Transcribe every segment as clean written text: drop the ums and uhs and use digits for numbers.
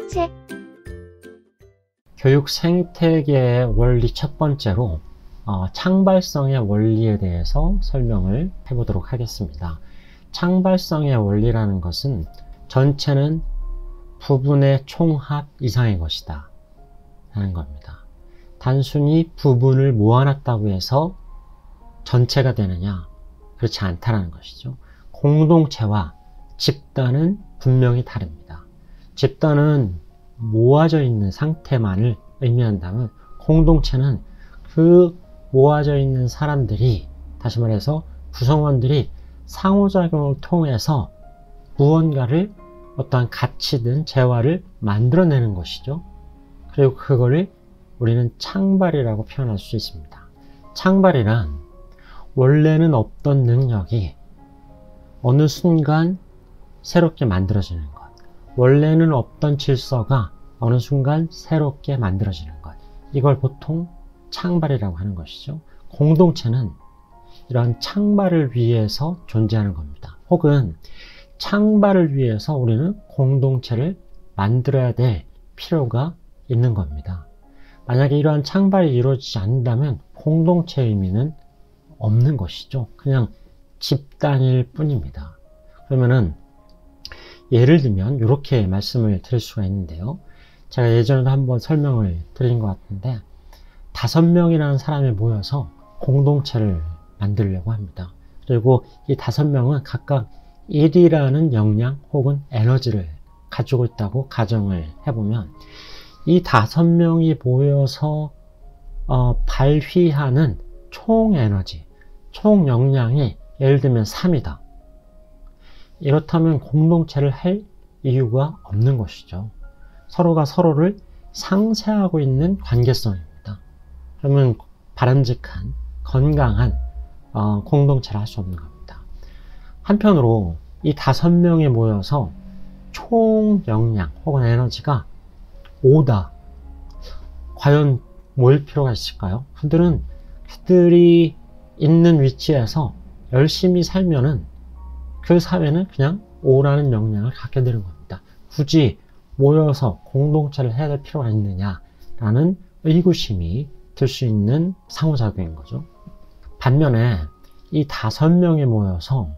공동체. 교육 생태계의 원리 첫 번째로 창발성의 원리에 대해서 설명을 해보도록 하겠습니다. 창발성의 원리라는 것은 전체는 부분의 총합 이상의 것이다 하는 겁니다. 단순히 부분을 모아놨다고 해서 전체가 되느냐? 그렇지 않다는 것이죠. 공동체와 집단은 분명히 다릅니다. 집단은 모아져 있는 상태만을 의미한다면 공동체는 그 모아져 있는 사람들이, 다시 말해서 구성원들이 상호작용을 통해서 무언가를 어떠한 가치든 재화를 만들어내는 것이죠. 그리고 그거를 우리는 창발이라고 표현할 수 있습니다. 창발이란 원래는 없던 능력이 어느 순간 새롭게 만들어지는 것, 원래는 없던 질서가 어느 순간 새롭게 만들어지는 것, 이걸 보통 창발이라고 하는 것이죠. 공동체는 이러한 창발을 위해서 존재하는 겁니다. 혹은 창발을 위해서 우리는 공동체를 만들어야 될 필요가 있는 겁니다. 만약에 이러한 창발이 이루어지지 않는다면 공동체의 의미는 없는 것이죠. 그냥 집단일 뿐입니다. 그러면은 예를 들면 이렇게 말씀을 드릴 수가 있는데요. 제가 예전에도 한번 설명을 드린 것 같은데 5명이라는 사람이 모여서 공동체를 만들려고 합니다. 그리고 이 5명은 각각 1이라는 역량 혹은 에너지를 가지고 있다고 가정을 해보면 이 5명이 모여서 발휘하는 총 에너지, 총 역량이 예를 들면 3이다. 이렇다면 공동체를 할 이유가 없는 것이죠. 서로가 서로를 상쇄하고 있는 관계성입니다. 그러면 바람직한, 건강한 공동체를 할 수 없는 겁니다. 한편으로 이 5명이 모여서 총 역량 혹은 에너지가 5다. 과연 모일 필요가 있을까요? 그들이 있는 위치에서 열심히 살면은 그 사회는 그냥 5라는 역량을 갖게 되는 겁니다. 굳이 모여서 공동체를 해야 될 필요가 있느냐라는 의구심이 들 수 있는 상호작용인 거죠. 반면에 이 5명이 모여서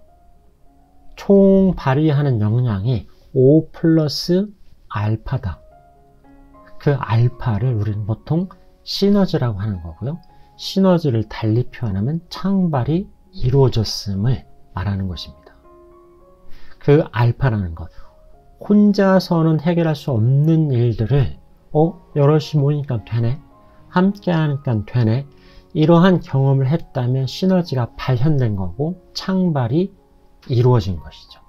총 발휘하는 역량이 5 플러스 알파다. 그 알파를 우리는 보통 시너지라고 하는 거고요. 시너지를 달리 표현하면 창발이 이루어졌음을 말하는 것입니다. 그 알파라는 것, 혼자서는 해결할 수 없는 일들을 여럿이 모이니까 되네, 함께 하니까 되네, 이러한 경험을 했다면 시너지가 발현된 거고 창발이 이루어진 것이죠.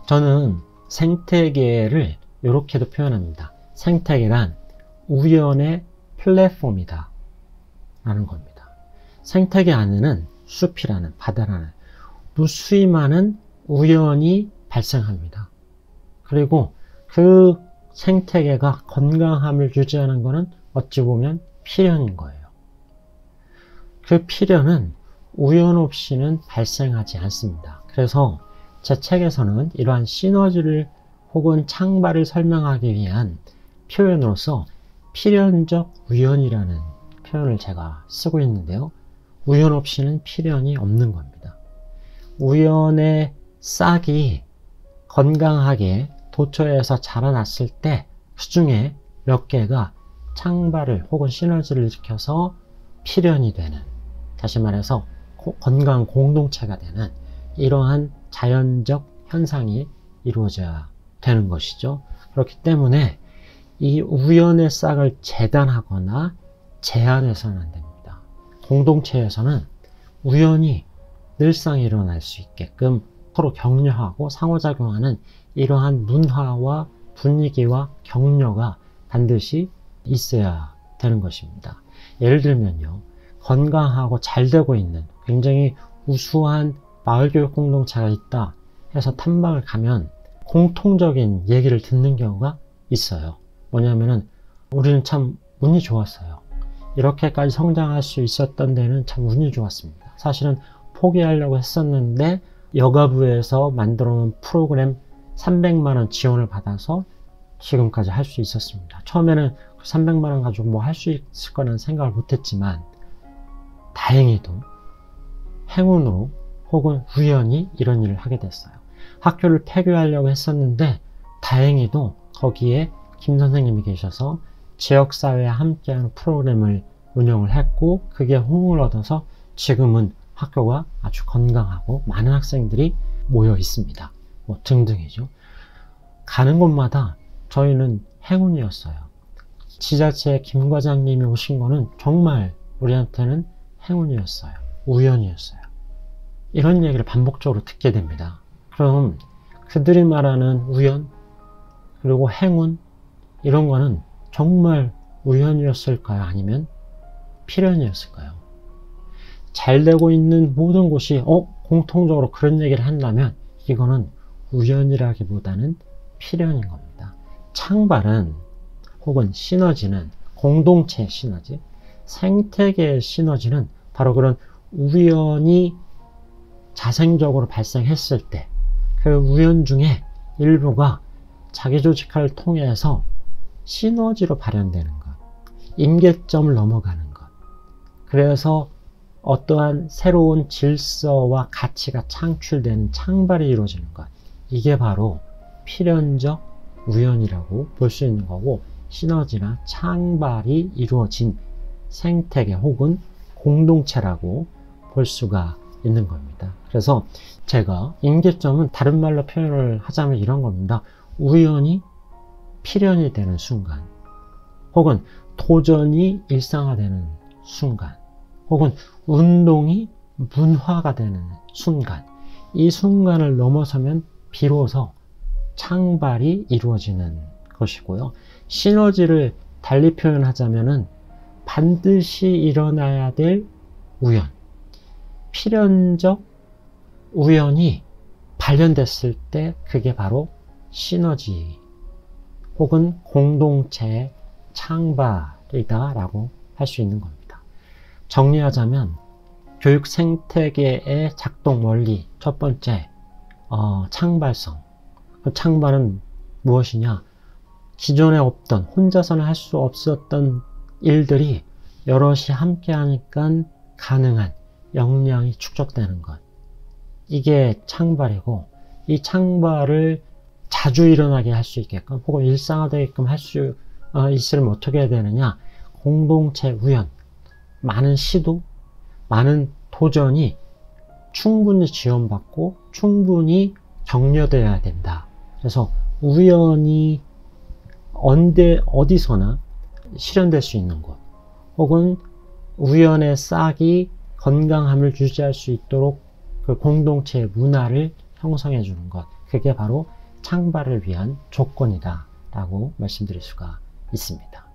저는 생태계를 이렇게도 표현합니다. 생태계란 우연의 플랫폼이다 라는 겁니다. 생태계 안에는 숲이라는, 바다라는 무수히 많은 우연이 발생합니다. 그리고 그 생태계가 건강함을 유지하는 것은 어찌 보면 필연인 거예요. 그 필연은 우연 없이는 발생하지 않습니다. 그래서 제 책에서는 이러한 시너지를 혹은 창발을 설명하기 위한 표현으로서 필연적 우연이라는 표현을 제가 쓰고 있는데요. 우연 없이는 필연이 없는 겁니다. 우연의 싹이 건강하게 도처에서 자라났을 때 그 중에 몇 개가 창발을 혹은 시너지를 일으켜서 필연이 되는, 다시 말해서 건강 공동체가 되는 이러한 자연적 현상이 이루어져야 되는 것이죠. 그렇기 때문에 이 우연의 싹을 재단하거나 제한해서는 안 됩니다. 공동체에서는 우연히 늘상 일어날 수 있게끔 서로 격려하고 상호작용하는 이러한 문화와 분위기와 격려가 반드시 있어야 되는 것입니다. 예를 들면요, 건강하고 잘 되고 있는 굉장히 우수한 마을교육 공동체가 있다 해서 탐방을 가면 공통적인 얘기를 듣는 경우가 있어요. 뭐냐면은 우리는 참 운이 좋았어요. 이렇게까지 성장할 수 있었던 데는 참 운이 좋았습니다. 사실은 포기하려고 했었는데 여가부에서 만들어 놓은 프로그램 300만원 지원을 받아서 지금까지 할 수 있었습니다. 처음에는 300만 원 가지고 뭐 할 수 있을 거라는 생각을 못했지만 다행히도 행운으로 혹은 우연히 이런 일을 하게 됐어요. 학교를 폐교하려고 했었는데 다행히도 거기에 김 선생님이 계셔서 지역사회와 함께하는 프로그램을 운영을 했고 그게 호응을 얻어서 지금은 학교가 아주 건강하고 많은 학생들이 모여 있습니다. 뭐 등등이죠. 가는 곳마다 저희는 행운이었어요. 지자체 김 과장님이 오신 거는 정말 우리한테는 행운이었어요. 우연이었어요. 이런 얘기를 반복적으로 듣게 됩니다. 그럼 그들이 말하는 우연 그리고 행운 이런 거는 정말 우연이었을까요? 아니면 필연이었을까요? 잘 되고 있는 모든 곳이 공통적으로 그런 얘기를 한다면 이거는 우연이라기보다는 필연인 겁니다. 창발은 혹은 시너지는 공동체의 시너지, 생태계의 시너지는 바로 그런 우연이 자생적으로 발생했을 때 그 우연 중에 일부가 자기조직화를 통해서 시너지로 발현되는 것, 임계점을 넘어가는 것, 그래서 어떠한 새로운 질서와 가치가 창출되는 창발이 이루어지는 것, 이게 바로 필연적 우연이라고 볼 수 있는 거고 시너지나 창발이 이루어진 생태계 혹은 공동체라고 볼 수가 있는 겁니다. 그래서 제가 임계점은 다른 말로 표현을 하자면 이런 겁니다. 우연이 필연이 되는 순간 혹은 도전이 일상화되는 순간 혹은 운동이 문화가 되는 순간 이 순간을 넘어서면 비로소 창발이 이루어지는 것이고요. 시너지를 달리 표현하자면은 반드시 일어나야 될 우연, 필연적 우연이 발현됐을 때 그게 바로 시너지 혹은 공동체의 창발이다 라고 할 수 있는 겁니다. 정리하자면 교육 생태계의 작동 원리 첫 번째 창발성. 그 창발은 무엇이냐? 기존에 없던 혼자서는 할 수 없었던 일들이 여럿이 함께 하니까 가능한 역량이 축적되는 것. 이게 창발이고 이 창발을 자주 일어나게 할 수 있게끔 혹은 일상화되게끔 할 수 있으면 어떻게 해야 되느냐? 공동체 우연, 많은 시도, 많은 도전이 충분히 지원받고 충분히 격려되어야 된다. 그래서 우연이 어디서나 실현될 수 있는 곳 혹은 우연의 싹이 건강함을 유지할 수 있도록 그 공동체의 문화를 형성해 주는 것, 그게 바로 창발을 위한 조건이다 라고 말씀드릴 수가 있습니다.